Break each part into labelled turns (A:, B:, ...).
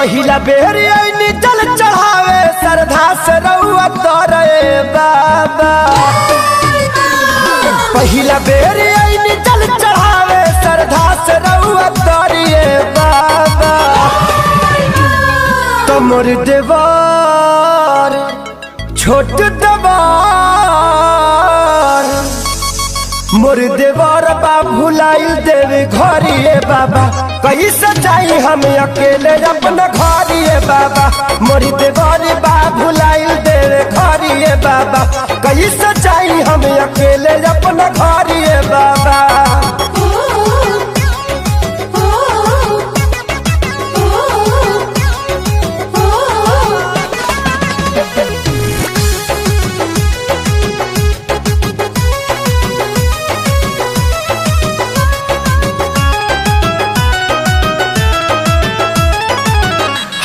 A: पहिला बेर आईनी जल चढ़ावे श्रद्धा से रउआ तोरे बाबा। पहिला बेर आईनी जल चढ़ावे श्रद्धा से रउआ तोरे बाबा। तमोर देवार छोट देवार मोर देवर बा भुलाइल देवे घरिए बाबा। कैसे जाई हम अकेले अपना घरिए बाबा। मोर देवर बा भुलाइल देवे घरिए बाबा। कैसे जाई हम अकेले अपना घरिए बाबा।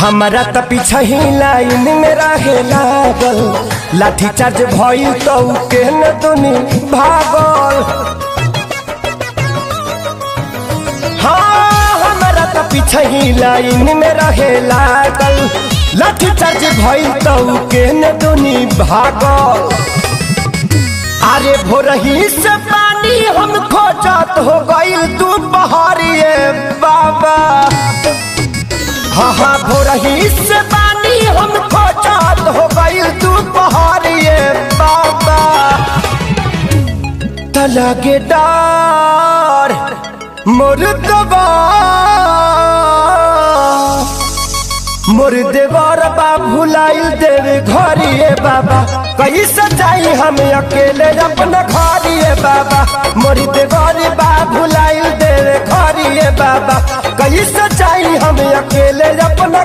A: हमारा त पीछा ही लाइन में रहे लागल। लाठी चार्ज भइल तो के न दुनी भागल। हाँ हमारा त पीछा ही लाइन में रहे लागल। लाठी चार्ज भइल तो के न दुनी भागल। अरे भोरही से पानी हम खोजत हो गइल तू बहरिए बाबा। हाँ भोरही से पानी हम खोजत हो गइल तू पहाड़िए बाबा। तलगे डार मोर देवर बा भुलाइल देवे घरिए बाबा। कैसे जाई हम अकेले अपना घरिए बाबा। मोर देवर बा भुलाइल देवे घरिए बाबा। कैसे जाई हम अकेले अपना